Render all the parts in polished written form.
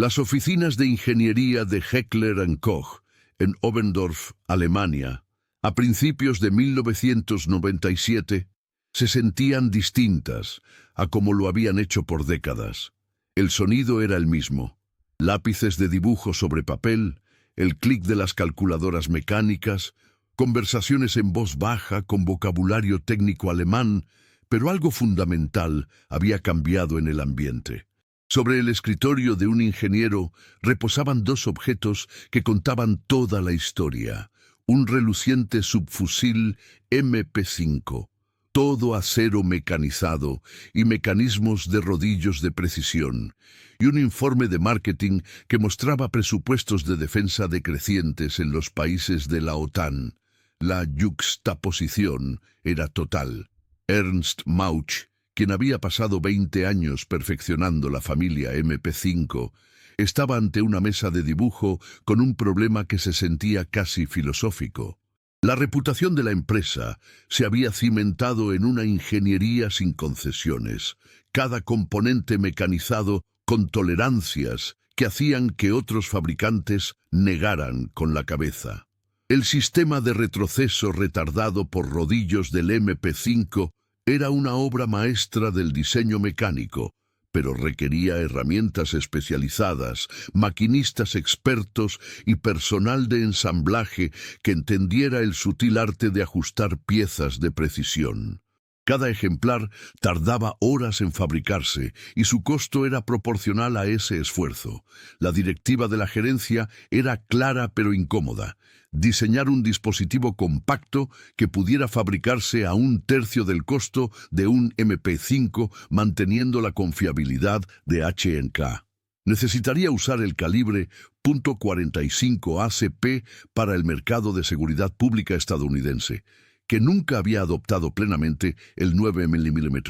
Las oficinas de ingeniería de Heckler & Koch en Oberndorf, Alemania, a principios de 1997, se sentían distintas a como lo habían hecho por décadas. El sonido era el mismo. Lápices de dibujo sobre papel, el clic de las calculadoras mecánicas, conversaciones en voz baja con vocabulario técnico alemán, pero algo fundamental había cambiado en el ambiente. Sobre el escritorio de un ingeniero reposaban dos objetos que contaban toda la historia. Un reluciente subfusil MP5, todo acero mecanizado y mecanismos de rodillos de precisión, y un informe de marketing que mostraba presupuestos de defensa decrecientes en los países de la OTAN. La yuxtaposición era total. Ernst Mauch, quien había pasado 20 años perfeccionando la familia MP5, estaba ante una mesa de dibujo con un problema que se sentía casi filosófico. La reputación de la empresa se había cimentado en una ingeniería sin concesiones, cada componente mecanizado con tolerancias que hacían que otros fabricantes negaran con la cabeza. El sistema de retroceso retardado por rodillos del MP5 era una obra maestra del diseño mecánico, pero requería herramientas especializadas, maquinistas expertos y personal de ensamblaje que entendiera el sutil arte de ajustar piezas de precisión. Cada ejemplar tardaba horas en fabricarse y su costo era proporcional a ese esfuerzo. La directiva de la gerencia era clara pero incómoda: diseñar un dispositivo compacto que pudiera fabricarse a 1/3 del costo de un MP5, manteniendo la confiabilidad de H&K. Necesitaría usar el calibre .45 ACP para el mercado de seguridad pública estadounidense, que nunca había adoptado plenamente el 9 mm.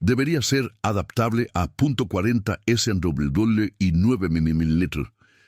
Debería ser adaptable a .40 SW y 9 mm.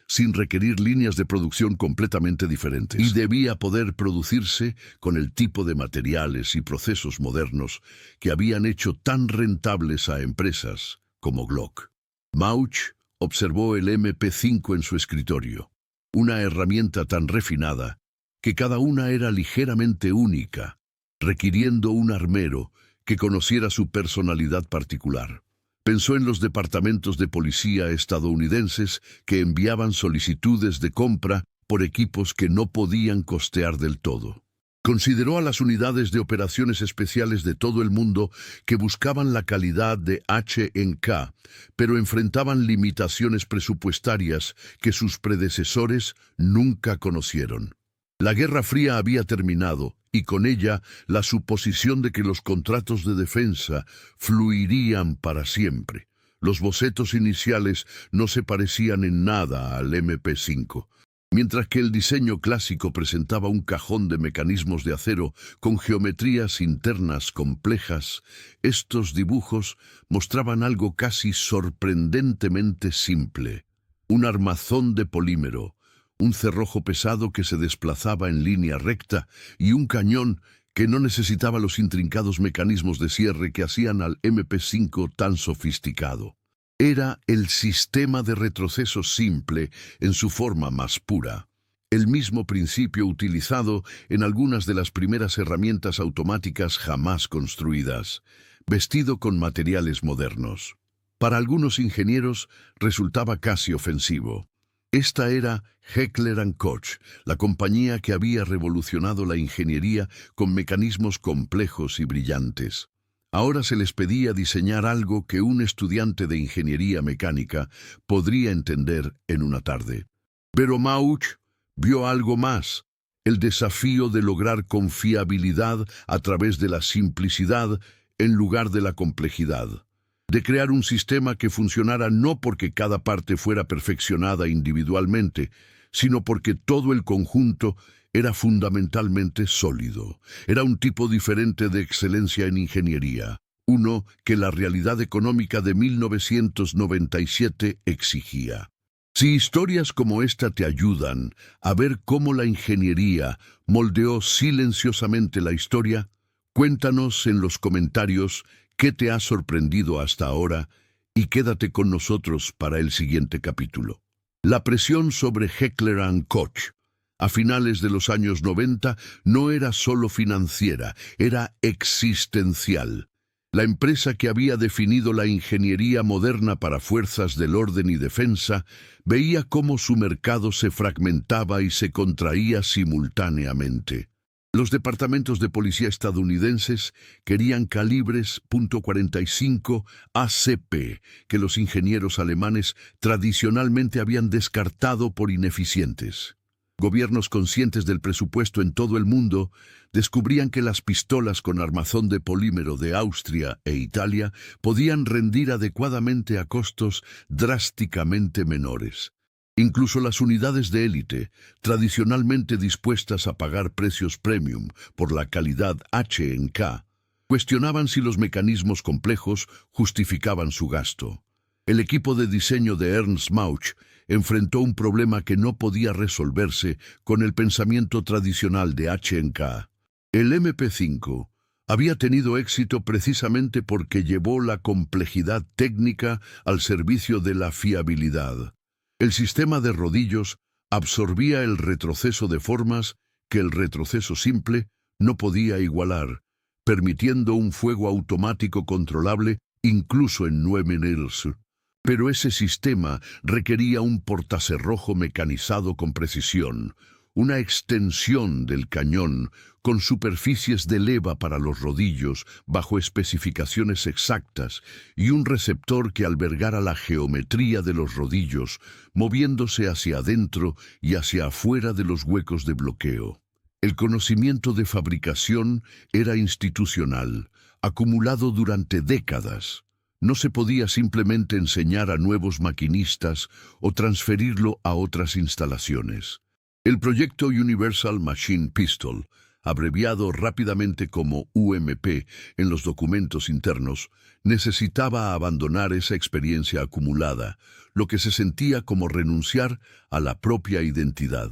Sin requerir líneas de producción completamente diferentes. Y debía poder producirse con el tipo de materiales y procesos modernos que habían hecho tan rentables a empresas como Glock. Mauch observó el MP5 en su escritorio, una herramienta tan refinada que cada una era ligeramente única, requiriendo un armero que conociera su personalidad particular. Pensó en los departamentos de policía estadounidenses que enviaban solicitudes de compra por equipos que no podían costear del todo. Consideró a las unidades de operaciones especiales de todo el mundo que buscaban la calidad de H&K, pero enfrentaban limitaciones presupuestarias que sus predecesores nunca conocieron. La Guerra Fría había terminado, y con ella la suposición de que los contratos de defensa fluirían para siempre. Los bocetos iniciales no se parecían en nada al MP5. Mientras que el diseño clásico presentaba un cajón de mecanismos de acero con geometrías internas complejas, estos dibujos mostraban algo casi sorprendentemente simple: un armazón de polímero, un cerrojo pesado que se desplazaba en línea recta y un cañón que no necesitaba los intrincados mecanismos de cierre que hacían al MP5 tan sofisticado. Era el sistema de retroceso simple en su forma más pura, el mismo principio utilizado en algunas de las primeras herramientas automáticas jamás construidas, vestido con materiales modernos. Para algunos ingenieros resultaba casi ofensivo. Esta era Heckler & Koch, la compañía que había revolucionado la ingeniería con mecanismos complejos y brillantes. Ahora se les pedía diseñar algo que un estudiante de ingeniería mecánica podría entender en una tarde. Pero Mauch vio algo más: el desafío de lograr confiabilidad a través de la simplicidad en lugar de la complejidad. De crear un sistema que funcionara no porque cada parte fuera perfeccionada individualmente, sino porque todo el conjunto era fundamentalmente sólido. Era un tipo diferente de excelencia en ingeniería, uno que la realidad económica de 1997 exigía. Si historias como esta te ayudan a ver cómo la ingeniería moldeó silenciosamente la historia, cuéntanos en los comentarios qué te ha sorprendido hasta ahora y quédate con nosotros para el siguiente capítulo. La presión sobre Heckler & Koch a finales de los años 90 no era solo financiera, era existencial. La empresa que había definido la ingeniería moderna para fuerzas del orden y defensa veía cómo su mercado se fragmentaba y se contraía simultáneamente. Los departamentos de policía estadounidenses querían calibres .45 ACP, que los ingenieros alemanes tradicionalmente habían descartado por ineficientes. Gobiernos conscientes del presupuesto en todo el mundo descubrían que las pistolas con armazón de polímero de Austria e Italia podían rendir adecuadamente a costos drásticamente menores. Incluso las unidades de élite, tradicionalmente dispuestas a pagar precios premium por la calidad H&K, cuestionaban si los mecanismos complejos justificaban su gasto. El equipo de diseño de Ernst Mauch enfrentó un problema que no podía resolverse con el pensamiento tradicional de H&K. El MP5 había tenido éxito precisamente porque llevó la complejidad técnica al servicio de la fiabilidad. El sistema de rodillos absorbía el retroceso de formas que el retroceso simple no podía igualar, permitiendo un fuego automático controlable incluso en 9 ns. Pero ese sistema requería un portacerrojo mecanizado con precisión, una extensión del cañón con superficies de leva para los rodillos bajo especificaciones exactas y un receptor que albergara la geometría de los rodillos, moviéndose hacia adentro y hacia afuera de los huecos de bloqueo. El conocimiento de fabricación era institucional, acumulado durante décadas. No se podía simplemente enseñar a nuevos maquinistas o transferirlo a otras instalaciones. El proyecto Universal Machine Pistol, abreviado rápidamente como UMP en los documentos internos, necesitaba abandonar esa experiencia acumulada, lo que se sentía como renunciar a la propia identidad.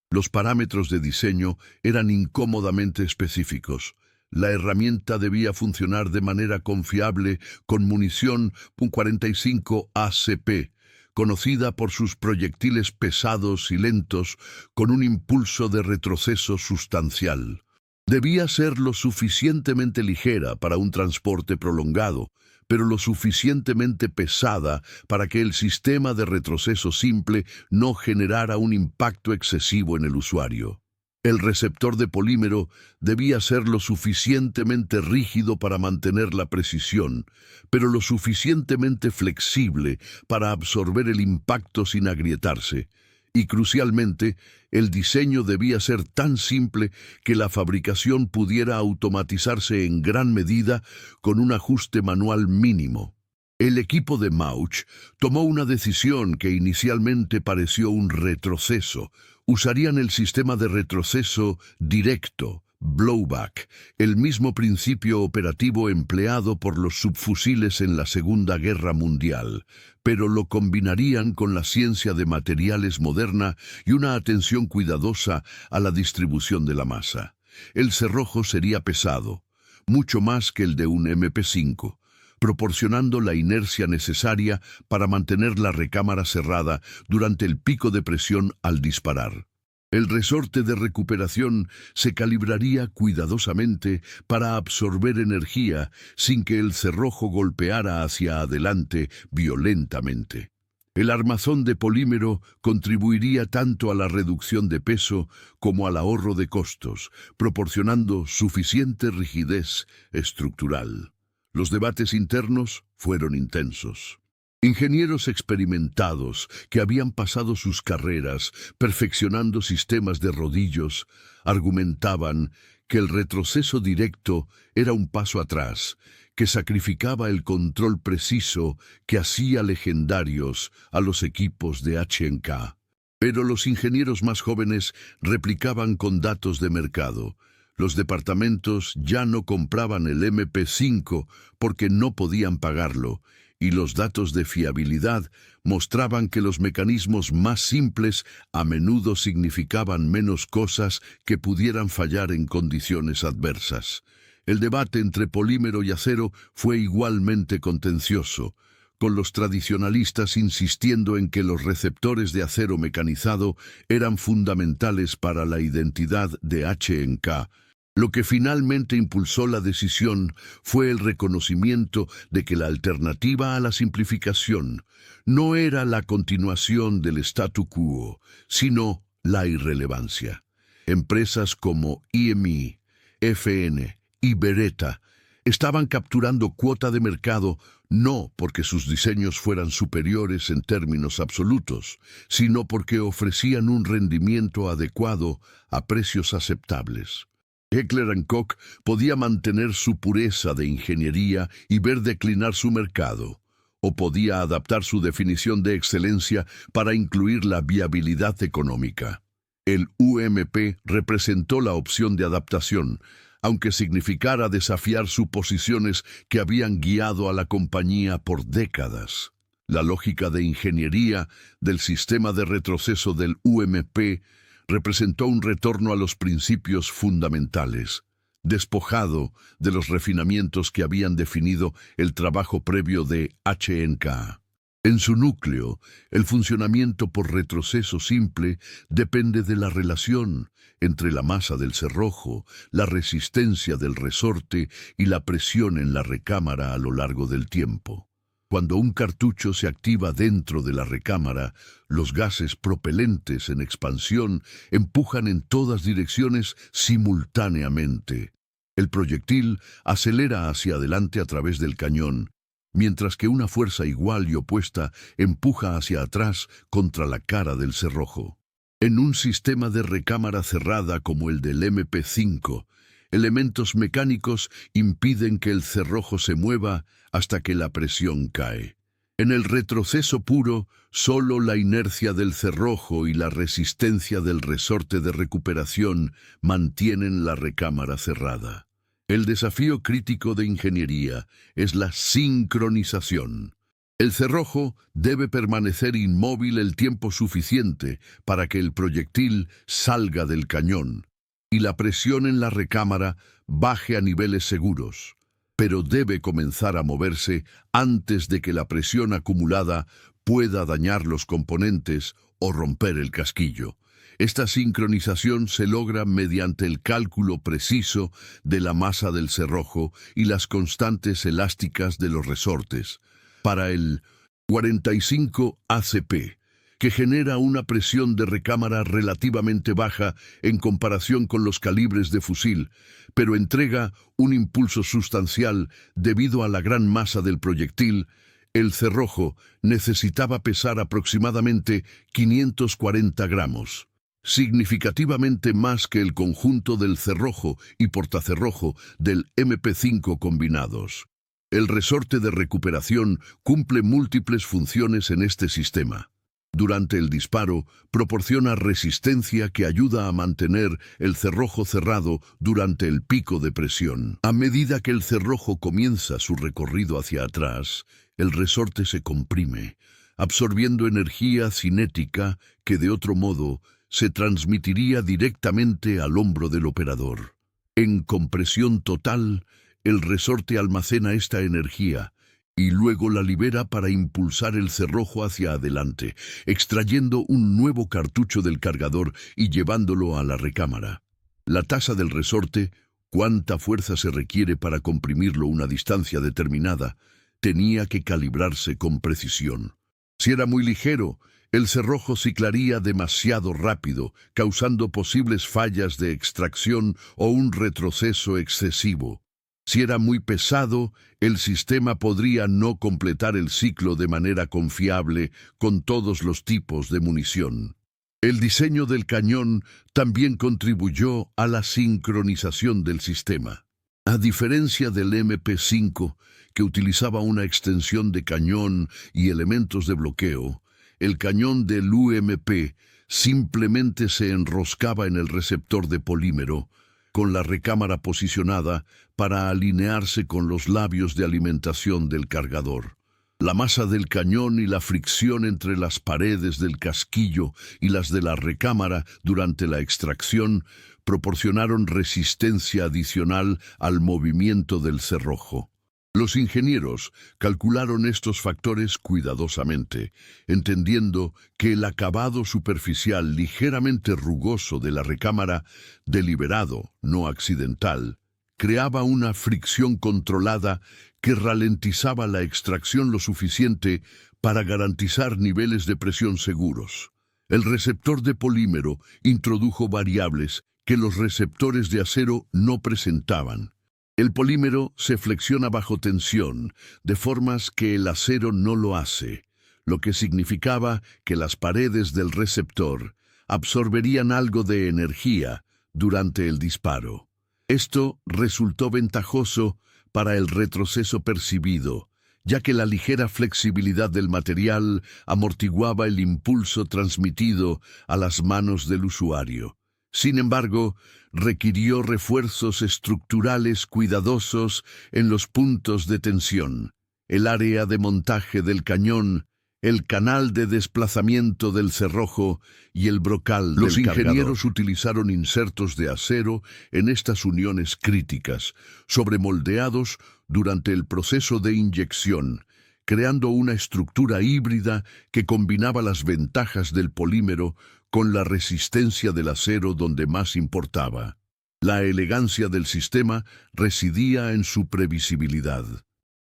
Los parámetros de diseño eran incómodamente específicos. La herramienta debía funcionar de manera confiable con munición .45 ACP, conocida por sus proyectiles pesados y lentos con un impulso de retroceso sustancial. Debía ser lo suficientemente ligera para un transporte prolongado, pero lo suficientemente pesada para que el sistema de retroceso simple no generara un impacto excesivo en el usuario. El receptor de polímero debía ser lo suficientemente rígido para mantener la precisión, pero lo suficientemente flexible para absorber el impacto sin agrietarse. Y crucialmente, el diseño debía ser tan simple que la fabricación pudiera automatizarse en gran medida con un ajuste manual mínimo. El equipo de Mauch tomó una decisión que inicialmente pareció un retroceso. Usarían el sistema de retroceso directo, blowback, el mismo principio operativo empleado por los subfusiles en la Segunda Guerra Mundial, pero lo combinarían con la ciencia de materiales moderna y una atención cuidadosa a la distribución de la masa. El cerrojo sería pesado, mucho más que el de un MP5, proporcionando la inercia necesaria para mantener la recámara cerrada durante el pico de presión al disparar. El resorte de recuperación se calibraría cuidadosamente para absorber energía sin que el cerrojo golpeara hacia adelante violentamente. El armazón de polímero contribuiría tanto a la reducción de peso como al ahorro de costos, proporcionando suficiente rigidez estructural. Los debates internos fueron intensos. Ingenieros experimentados que habían pasado sus carreras perfeccionando sistemas de rodillos argumentaban que el retroceso directo era un paso atrás, que sacrificaba el control preciso que hacía legendarios a los equipos de H&K. Pero los ingenieros más jóvenes replicaban con datos de mercado. Los departamentos ya no compraban el MP5 porque no podían pagarlo, y los datos de fiabilidad mostraban que los mecanismos más simples a menudo significaban menos cosas que pudieran fallar en condiciones adversas. El debate entre polímero y acero fue igualmente contencioso. con los tradicionalistas insistiendo en que los receptores de acero mecanizado eran fundamentales para la identidad de H&K. Lo que finalmente impulsó la decisión fue el reconocimiento de que la alternativa a la simplificación no era la continuación del statu quo, sino la irrelevancia. Empresas como IMI, FN y Beretta estaban capturando cuota de mercado no porque sus diseños fueran superiores en términos absolutos, sino porque ofrecían un rendimiento adecuado a precios aceptables. Heckler & Koch podía mantener su pureza de ingeniería y ver declinar su mercado, o podía adaptar su definición de excelencia para incluir la viabilidad económica. El UMP representó la opción de adaptación, aunque significara desafiar suposiciones que habían guiado a la compañía por décadas. La lógica de ingeniería del sistema de retroceso del UMP representó un retorno a los principios fundamentales, despojado de los refinamientos que habían definido el trabajo previo de H&K. En su núcleo, el funcionamiento por retroceso simple depende de la relación entre la masa del cerrojo, la resistencia del resorte y la presión en la recámara a lo largo del tiempo. Cuando un cartucho se activa dentro de la recámara, los gases propelentes en expansión empujan en todas direcciones simultáneamente. El proyectil acelera hacia adelante a través del cañón, mientras que una fuerza igual y opuesta empuja hacia atrás contra la cara del cerrojo. En un sistema de recámara cerrada como el del MP5, elementos mecánicos impiden que el cerrojo se mueva hasta que la presión cae. En el retroceso puro, solo la inercia del cerrojo y la resistencia del resorte de recuperación mantienen la recámara cerrada. El desafío crítico de ingeniería es la sincronización. El cerrojo debe permanecer inmóvil el tiempo suficiente para que el proyectil salga del cañón y la presión en la recámara baje a niveles seguros, pero debe comenzar a moverse antes de que la presión acumulada pueda dañar los componentes o romper el casquillo. Esta sincronización se logra mediante el cálculo preciso de la masa del cerrojo y las constantes elásticas de los resortes. Para el 45 ACP, que genera una presión de recámara relativamente baja en comparación con los calibres de fusil, pero entrega un impulso sustancial debido a la gran masa del proyectil, el cerrojo necesitaba pesar aproximadamente 540 gramos. Significativamente más que el conjunto del cerrojo y portacerrojo del MP5 combinados. El resorte de recuperación cumple múltiples funciones en este sistema. Durante el disparo, proporciona resistencia que ayuda a mantener el cerrojo cerrado durante el pico de presión. A medida que el cerrojo comienza su recorrido hacia atrás, el resorte se comprime, absorbiendo energía cinética que de otro modo se transmitiría directamente al hombro del operador. En compresión total, el resorte almacena esta energía y luego la libera para impulsar el cerrojo hacia adelante, extrayendo un nuevo cartucho del cargador y llevándolo a la recámara. La tasa del resorte, cuánta fuerza se requiere para comprimirlo una distancia determinada, tenía que calibrarse con precisión. Si era muy ligero, el cerrojo ciclaría demasiado rápido, causando posibles fallas de extracción o un retroceso excesivo. Si era muy pesado, el sistema podría no completar el ciclo de manera confiable con todos los tipos de munición. El diseño del cañón también contribuyó a la sincronización del sistema. A diferencia del MP5, que utilizaba una extensión de cañón y elementos de bloqueo, el cañón del UMP simplemente se enroscaba en el receptor de polímero, con la recámara posicionada para alinearse con los labios de alimentación del cargador. La masa del cañón y la fricción entre las paredes del casquillo y las de la recámara durante la extracción proporcionaron resistencia adicional al movimiento del cerrojo. Los ingenieros calcularon estos factores cuidadosamente, entendiendo que el acabado superficial ligeramente rugoso de la recámara, deliberado, no accidental, creaba una fricción controlada que ralentizaba la extracción lo suficiente para garantizar niveles de presión seguros. El receptor de polímero introdujo variables que los receptores de acero no presentaban. El polímero se flexiona bajo tensión, de formas que el acero no lo hace, lo que significaba que las paredes del receptor absorberían algo de energía durante el disparo. Esto resultó ventajoso para el retroceso percibido, ya que la ligera flexibilidad del material amortiguaba el impulso transmitido a las manos del usuario. Sin embargo, requirió refuerzos estructurales cuidadosos en los puntos de tensión, el área de montaje del cañón, el canal de desplazamiento del cerrojo y el brocal del cargador. Los ingenieros utilizaron insertos de acero en estas uniones críticas, sobremoldeados durante el proceso de inyección, creando una estructura híbrida que combinaba las ventajas del polímero con la resistencia del acero donde más importaba. La elegancia del sistema residía en su previsibilidad.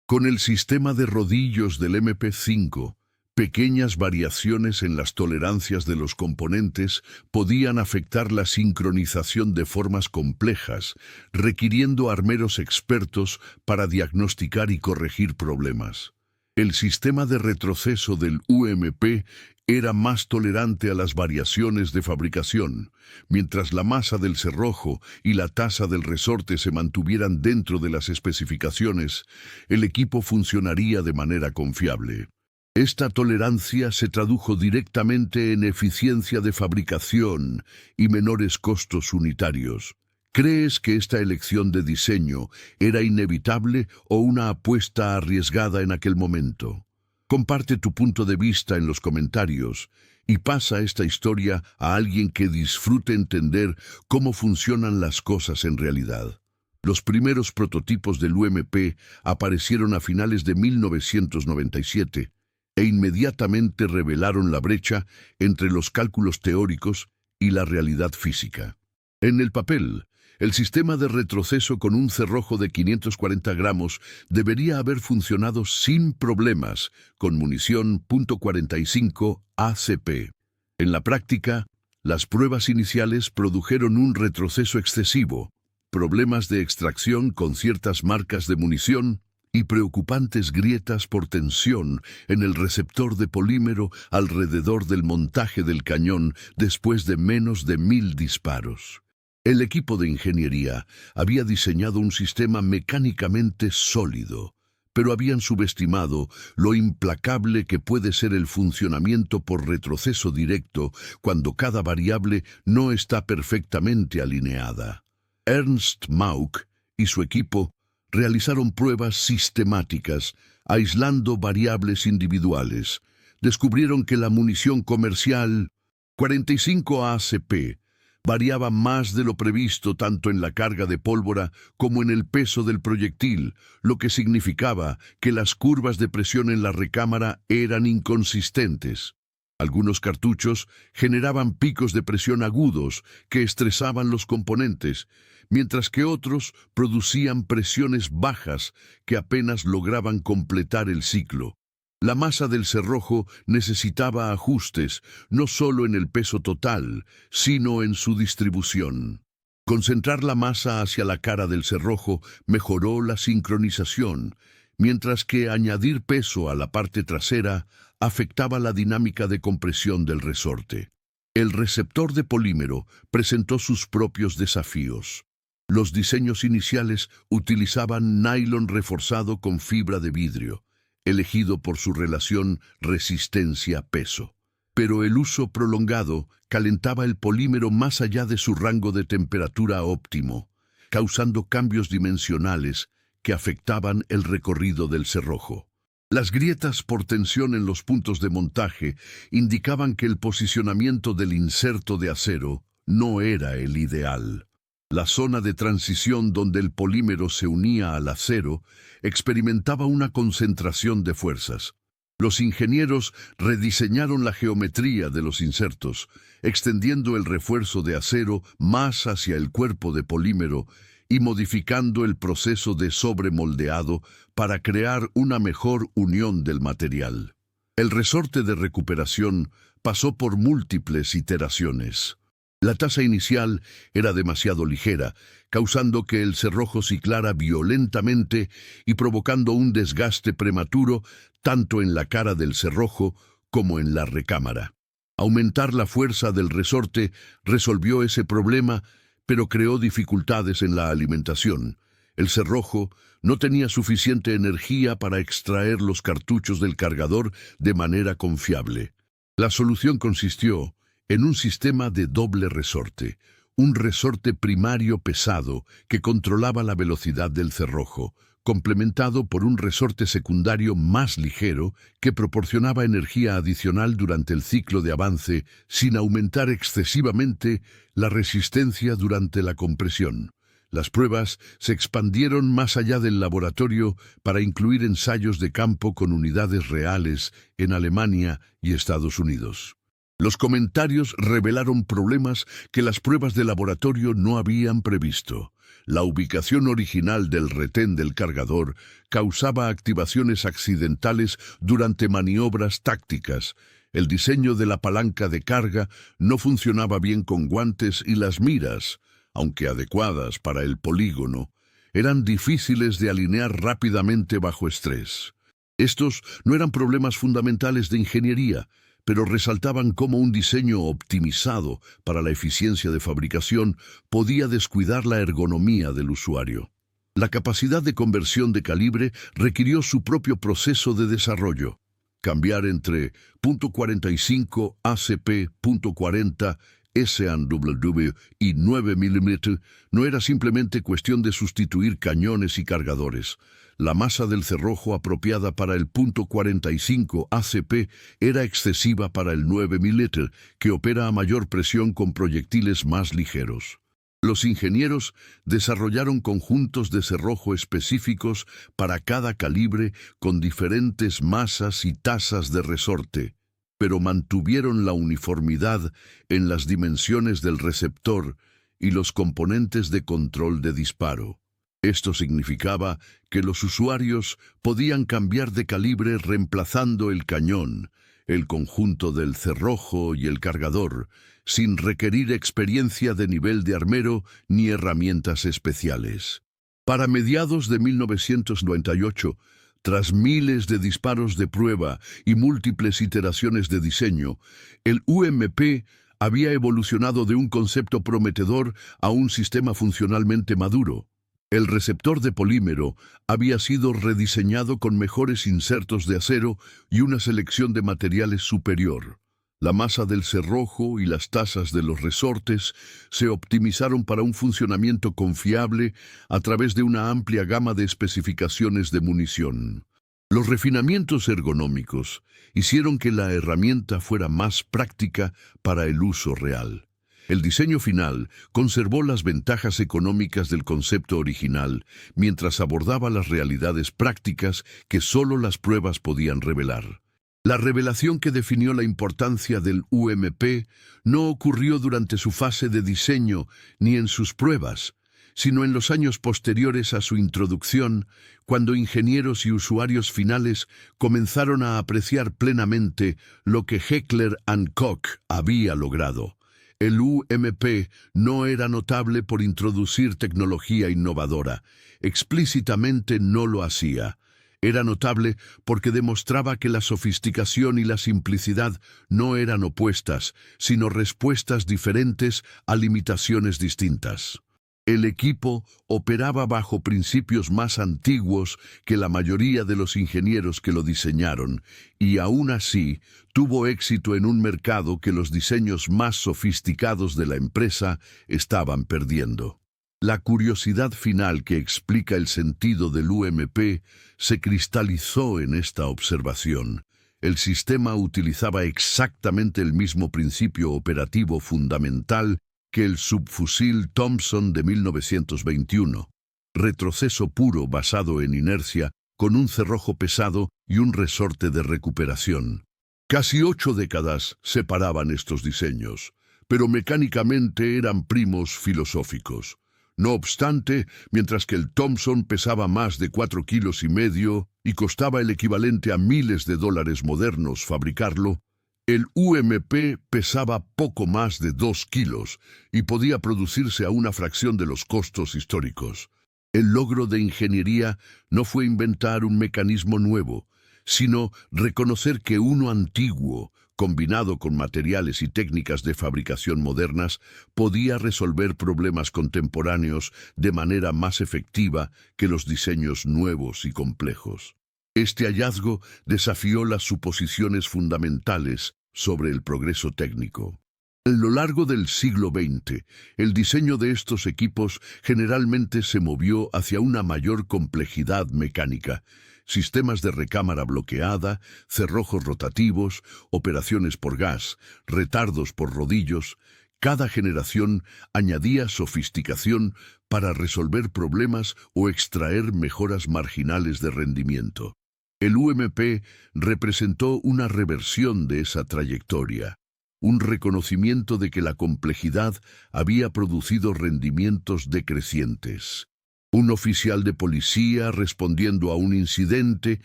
Con el sistema de rodillos del MP5, pequeñas variaciones en las tolerancias de los componentes podían afectar la sincronización de formas complejas, requiriendo armeros expertos para diagnosticar y corregir problemas. El sistema de retroceso del UMP era más tolerante a las variaciones de fabricación. Mientras la masa del cerrojo y la tasa del resorte se mantuvieran dentro de las especificaciones, el equipo funcionaría de manera confiable. Esta tolerancia se tradujo directamente en eficiencia de fabricación y menores costos unitarios. ¿Crees que esta elección de diseño era inevitable o una apuesta arriesgada en aquel momento? Comparte tu punto de vista en los comentarios y pasa esta historia a alguien que disfrute entender cómo funcionan las cosas en realidad. Los primeros prototipos del UMP aparecieron a finales de 1997 e inmediatamente revelaron la brecha entre los cálculos teóricos y la realidad física. En el papel, el sistema de retroceso con un cerrojo de 540 gramos debería haber funcionado sin problemas con munición .45 ACP. En la práctica, las pruebas iniciales produjeron un retroceso excesivo, problemas de extracción con ciertas marcas de munición y preocupantes grietas por tensión en el receptor de polímero alrededor del montaje del cañón después de menos de 1000 disparos. El equipo de ingeniería había diseñado un sistema mecánicamente sólido, pero habían subestimado lo implacable que puede ser el funcionamiento por retroceso directo cuando cada variable no está perfectamente alineada. Ernst Mauck y su equipo realizaron pruebas sistemáticas, aislando variables individuales. Descubrieron que la munición comercial 45 ACP variaba más de lo previsto tanto en la carga de pólvora como en el peso del proyectil, lo que significaba que las curvas de presión en la recámara eran inconsistentes. Algunos cartuchos generaban picos de presión agudos que estresaban los componentes, mientras que otros producían presiones bajas que apenas lograban completar el ciclo. La masa del cerrojo necesitaba ajustes, no solo en el peso total, sino en su distribución. Concentrar la masa hacia la cara del cerrojo mejoró la sincronización, mientras que añadir peso a la parte trasera afectaba la dinámica de compresión del resorte. El receptor de polímero presentó sus propios desafíos. Los diseños iniciales utilizaban nylon reforzado con fibra de vidrio, elegido por su relación resistencia-peso. Pero el uso prolongado calentaba el polímero más allá de su rango de temperatura óptimo, causando cambios dimensionales que afectaban el recorrido del cerrojo. Las grietas por tensión en los puntos de montaje indicaban que el posicionamiento del inserto de acero no era el ideal. La zona de transición donde el polímero se unía al acero experimentaba una concentración de fuerzas. Los ingenieros rediseñaron la geometría de los insertos, extendiendo el refuerzo de acero más hacia el cuerpo de polímero y modificando el proceso de sobremoldeado para crear una mejor unión del material. El resorte de recuperación pasó por múltiples iteraciones. La tasa inicial era demasiado ligera, causando que el cerrojo ciclara violentamente y provocando un desgaste prematuro tanto en la cara del cerrojo como en la recámara. Aumentar la fuerza del resorte resolvió ese problema, pero creó dificultades en la alimentación. El cerrojo no tenía suficiente energía para extraer los cartuchos del cargador de manera confiable. La solución consistió en un sistema de doble resorte, un resorte primario pesado que controlaba la velocidad del cerrojo, complementado por un resorte secundario más ligero que proporcionaba energía adicional durante el ciclo de avance sin aumentar excesivamente la resistencia durante la compresión. Las pruebas se expandieron más allá del laboratorio para incluir ensayos de campo con unidades reales en Alemania y Estados Unidos. Los comentarios revelaron problemas que las pruebas de laboratorio no habían previsto. La ubicación original del retén del cargador causaba activaciones accidentales durante maniobras tácticas. El diseño de la palanca de carga no funcionaba bien con guantes y las miras, aunque adecuadas para el polígono, eran difíciles de alinear rápidamente bajo estrés. Estos no eran problemas fundamentales de ingeniería, pero resaltaban cómo un diseño optimizado para la eficiencia de fabricación podía descuidar la ergonomía del usuario. La capacidad de conversión de calibre requirió su propio proceso de desarrollo. Cambiar entre .45 ACP, .40 S&W y 9 mm no era simplemente cuestión de sustituir cañones y cargadores. La masa del cerrojo apropiada para el .45 ACP era excesiva para el 9 mm, que opera a mayor presión con proyectiles más ligeros. Los ingenieros desarrollaron conjuntos de cerrojo específicos para cada calibre con diferentes masas y tasas de resorte, pero mantuvieron la uniformidad en las dimensiones del receptor y los componentes de control de disparo. Esto significaba que los usuarios podían cambiar de calibre reemplazando el cañón, el conjunto del cerrojo y el cargador, sin requerir experiencia de nivel de armero ni herramientas especiales. Para mediados de 1998, tras miles de disparos de prueba y múltiples iteraciones de diseño, el UMP había evolucionado de un concepto prometedor a un sistema funcionalmente maduro. El receptor de polímero había sido rediseñado con mejores insertos de acero y una selección de materiales superior. La masa del cerrojo y las tasas de los resortes se optimizaron para un funcionamiento confiable a través de una amplia gama de especificaciones de munición. Los refinamientos ergonómicos hicieron que la herramienta fuera más práctica para el uso real. El diseño final conservó las ventajas económicas del concepto original, mientras abordaba las realidades prácticas que solo las pruebas podían revelar. La revelación que definió la importancia del UMP no ocurrió durante su fase de diseño ni en sus pruebas, sino en los años posteriores a su introducción, cuando ingenieros y usuarios finales comenzaron a apreciar plenamente lo que Heckler & Koch había logrado. El UMP no era notable por introducir tecnología innovadora, explícitamente no lo hacía. Era notable porque demostraba que la sofisticación y la simplicidad no eran opuestas, sino respuestas diferentes a limitaciones distintas. El equipo operaba bajo principios más antiguos que la mayoría de los ingenieros que lo diseñaron, y aún así tuvo éxito en un mercado que los diseños más sofisticados de la empresa estaban perdiendo. La curiosidad final que explica el sentido del UMP se cristalizó en esta observación. El sistema utilizaba exactamente el mismo principio operativo fundamental que el subfusil Thompson de 1921, retroceso puro basado en inercia, con un cerrojo pesado y un resorte de recuperación. Casi 8 décadas separaban estos diseños, pero mecánicamente eran primos filosóficos. No obstante, mientras que el Thompson pesaba más de 4,5 kilos y costaba el equivalente a miles de dólares modernos fabricarlo, el UMP pesaba poco más de 2 kilos y podía producirse a una fracción de los costos históricos. El logro de ingeniería no fue inventar un mecanismo nuevo, sino reconocer que uno antiguo, combinado con materiales y técnicas de fabricación modernas, podía resolver problemas contemporáneos de manera más efectiva que los diseños nuevos y complejos. Este hallazgo desafió las suposiciones fundamentales sobre el progreso técnico. A lo largo del siglo XX, el diseño de estos equipos generalmente se movió hacia una mayor complejidad mecánica. Sistemas de recámara bloqueada, cerrojos rotativos, operaciones por gas, retardos por rodillos. Cada generación añadía sofisticación para resolver problemas o extraer mejoras marginales de rendimiento. El UMP representó una reversión de esa trayectoria, un reconocimiento de que la complejidad había producido rendimientos decrecientes. Un oficial de policía respondiendo a un incidente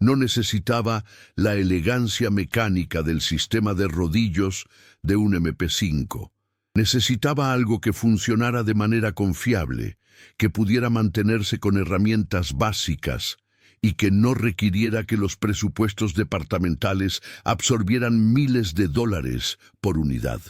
no necesitaba la elegancia mecánica del sistema de rodillos de un MP5. Necesitaba algo que funcionara de manera confiable, que pudiera mantenerse con herramientas básicas y que no requiriera que los presupuestos departamentales absorbieran miles de dólares por unidad.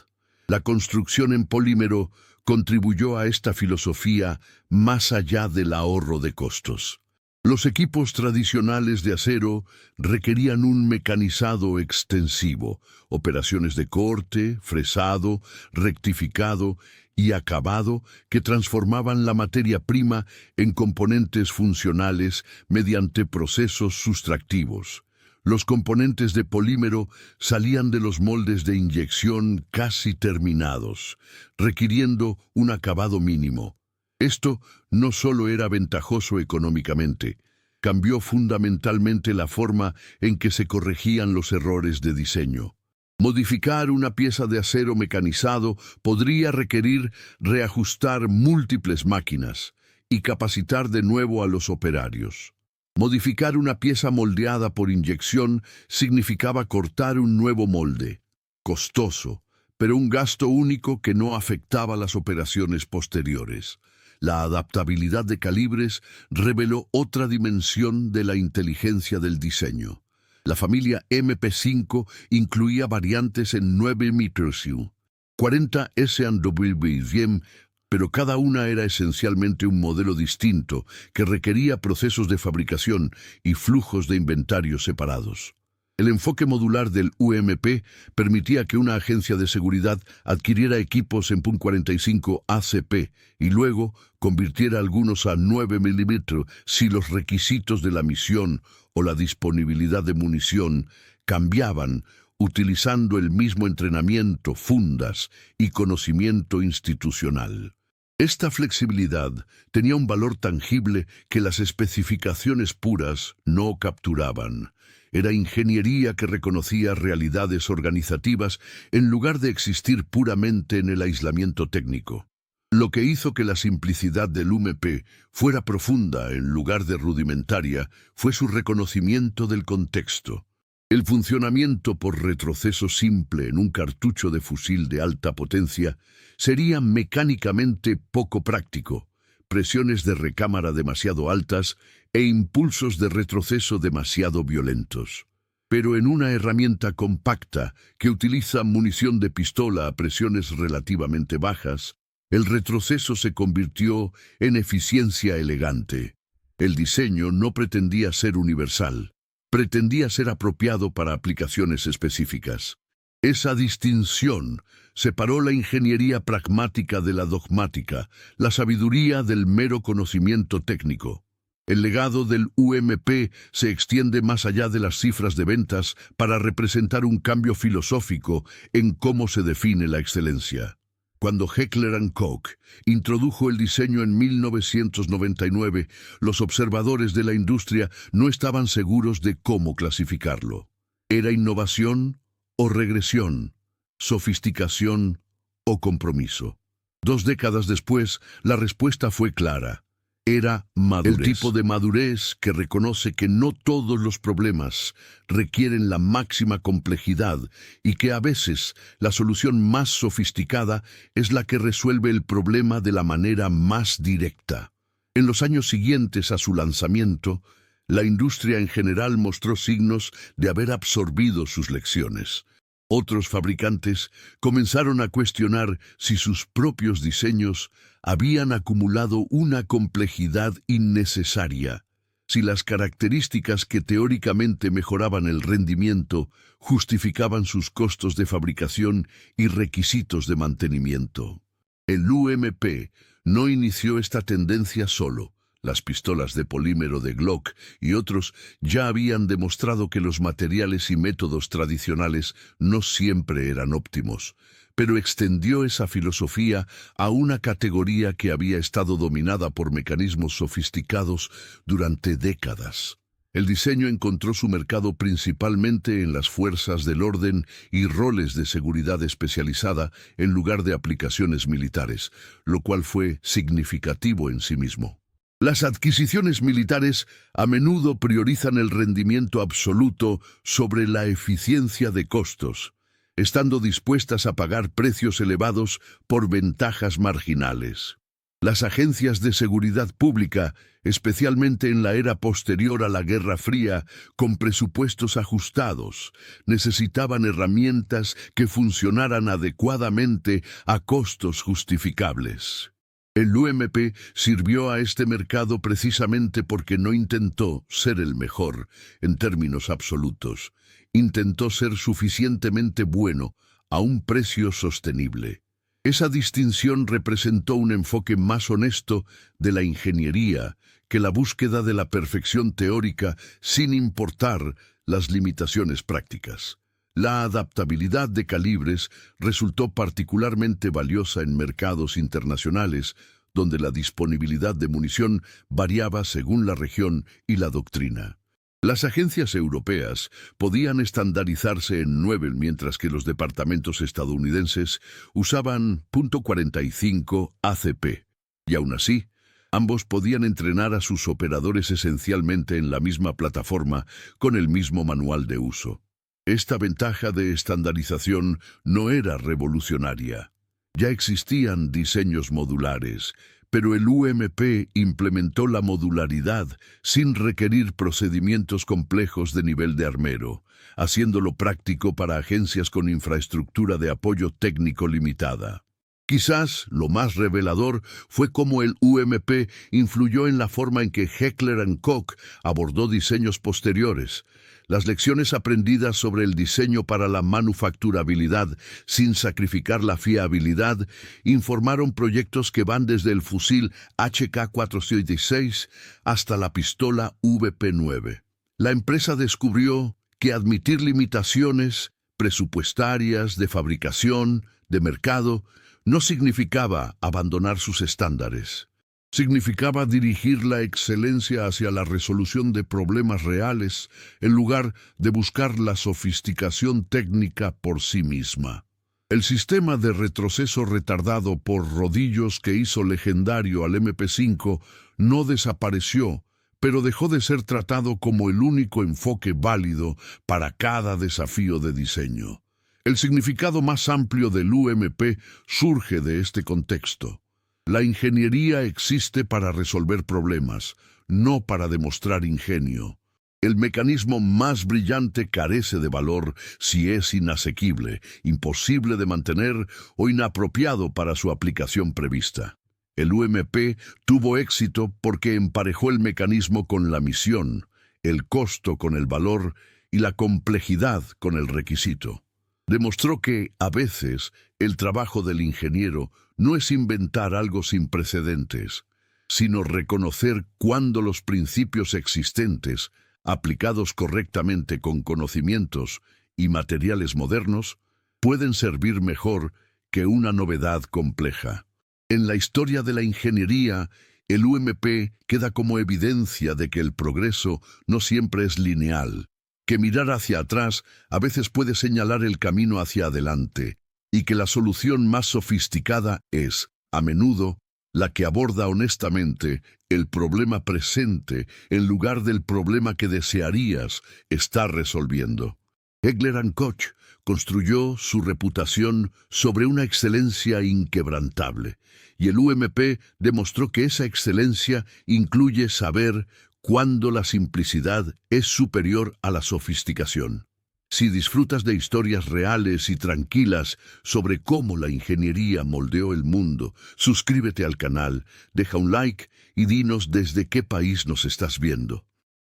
La construcción en polímero contribuyó a esta filosofía más allá del ahorro de costos. Los equipos tradicionales de acero requerían un mecanizado extensivo, operaciones de corte, fresado, rectificado y acabado que transformaban la materia prima en componentes funcionales mediante procesos sustractivos. Los componentes de polímero salían de los moldes de inyección casi terminados, requiriendo un acabado mínimo. Esto no solo era ventajoso económicamente, cambió fundamentalmente la forma en que se corregían los errores de diseño. Modificar una pieza de acero mecanizado podría requerir reajustar múltiples máquinas y capacitar de nuevo a los operarios. Modificar una pieza moldeada por inyección significaba cortar un nuevo molde, costoso, pero un gasto único que no afectaba las operaciones posteriores. La adaptabilidad de calibres reveló otra dimensión de la inteligencia del diseño. La familia MP5 incluía variantes en 9 mm, 40 S&W, pero cada una era esencialmente un modelo distinto que requería procesos de fabricación y flujos de inventario separados. El enfoque modular del UMP permitía que una agencia de seguridad adquiriera equipos en .45 ACP y luego convirtiera algunos a 9 mm si los requisitos de la misión o la disponibilidad de munición cambiaban, utilizando el mismo entrenamiento, fundas y conocimiento institucional. Esta flexibilidad tenía un valor tangible que las especificaciones puras no capturaban. Era ingeniería que reconocía realidades organizativas en lugar de existir puramente en el aislamiento técnico. Lo que hizo que la simplicidad del UMP fuera profunda en lugar de rudimentaria fue su reconocimiento del contexto. El funcionamiento por retroceso simple en un cartucho de fusil de alta potencia sería mecánicamente poco práctico, presiones de recámara demasiado altas e impulsos de retroceso demasiado violentos. Pero en una herramienta compacta que utiliza munición de pistola a presiones relativamente bajas, el retroceso se convirtió en eficiencia elegante. El diseño no pretendía ser universal, pretendía ser apropiado para aplicaciones específicas. Esa distinción separó la ingeniería pragmática de la dogmática, la sabiduría del mero conocimiento técnico. El legado del UMP se extiende más allá de las cifras de ventas para representar un cambio filosófico en cómo se define la excelencia. Cuando Heckler & Koch introdujo el diseño en 1999, los observadores de la industria no estaban seguros de cómo clasificarlo. ¿Era innovación o regresión? ¿Sofisticación o compromiso? 2 décadas después, la respuesta fue clara. Era madurez. El tipo de madurez que reconoce que no todos los problemas requieren la máxima complejidad y que a veces la solución más sofisticada es la que resuelve el problema de la manera más directa. En los años siguientes a su lanzamiento, la industria en general mostró signos de haber absorbido sus lecciones. Otros fabricantes comenzaron a cuestionar si sus propios diseños habían acumulado una complejidad innecesaria, si las características que teóricamente mejoraban el rendimiento justificaban sus costos de fabricación y requisitos de mantenimiento. El UMP no inició esta tendencia solo. Las pistolas de polímero de Glock y otros ya habían demostrado que los materiales y métodos tradicionales no siempre eran óptimos, pero extendió esa filosofía a una categoría que había estado dominada por mecanismos sofisticados durante décadas. El diseño encontró su mercado principalmente en las fuerzas del orden y roles de seguridad especializada en lugar de aplicaciones militares, lo cual fue significativo en sí mismo. Las adquisiciones militares a menudo priorizan el rendimiento absoluto sobre la eficiencia de costos, estando dispuestas a pagar precios elevados por ventajas marginales. Las agencias de seguridad pública, especialmente en la era posterior a la Guerra Fría, con presupuestos ajustados, necesitaban herramientas que funcionaran adecuadamente a costos justificables. El UMP sirvió a este mercado precisamente porque no intentó ser el mejor en términos absolutos. Intentó ser suficientemente bueno a un precio sostenible. Esa distinción representó un enfoque más honesto de la ingeniería que la búsqueda de la perfección teórica sin importar las limitaciones prácticas. La adaptabilidad de calibres resultó particularmente valiosa en mercados internacionales, donde la disponibilidad de munición variaba según la región y la doctrina. Las agencias europeas podían estandarizarse en 9, mientras que los departamentos estadounidenses usaban .45 ACP. Y aún así, ambos podían entrenar a sus operadores esencialmente en la misma plataforma con el mismo manual de uso. Esta ventaja de estandarización no era revolucionaria. Ya existían diseños modulares, pero el UMP implementó la modularidad sin requerir procedimientos complejos de nivel de armero, haciéndolo práctico para agencias con infraestructura de apoyo técnico limitada. Quizás lo más revelador fue cómo el UMP influyó en la forma en que Heckler & Koch abordó diseños posteriores. Las lecciones aprendidas sobre el diseño para la manufacturabilidad sin sacrificar la fiabilidad informaron proyectos que van desde el fusil HK-476 hasta la pistola VP-9. La empresa descubrió que admitir limitaciones presupuestarias, de fabricación, de mercado, no significaba abandonar sus estándares. Significaba dirigir la excelencia hacia la resolución de problemas reales en lugar de buscar la sofisticación técnica por sí misma. El sistema de retroceso retardado por rodillos que hizo legendario al MP5 no desapareció, pero dejó de ser tratado como el único enfoque válido para cada desafío de diseño. El significado más amplio del UMP surge de este contexto. La ingeniería existe para resolver problemas, no para demostrar ingenio. El mecanismo más brillante carece de valor si es inasequible, imposible de mantener o inapropiado para su aplicación prevista. El UMP tuvo éxito porque emparejó el mecanismo con la misión, el costo con el valor y la complejidad con el requisito. Demostró que, a veces, el trabajo del ingeniero no es inventar algo sin precedentes, sino reconocer cuándo los principios existentes, aplicados correctamente con conocimientos y materiales modernos, pueden servir mejor que una novedad compleja. En la historia de la ingeniería, el UMP queda como evidencia de que el progreso no siempre es lineal, que mirar hacia atrás a veces puede señalar el camino hacia adelante, y que la solución más sofisticada es, a menudo, la que aborda honestamente el problema presente en lugar del problema que desearías estar resolviendo. Heckler & Koch construyó su reputación sobre una excelencia inquebrantable, y el UMP demostró que esa excelencia incluye saber cuándo la simplicidad es superior a la sofisticación. Si disfrutas de historias reales y tranquilas sobre cómo la ingeniería moldeó el mundo, suscríbete al canal, deja un like y dinos desde qué país nos estás viendo.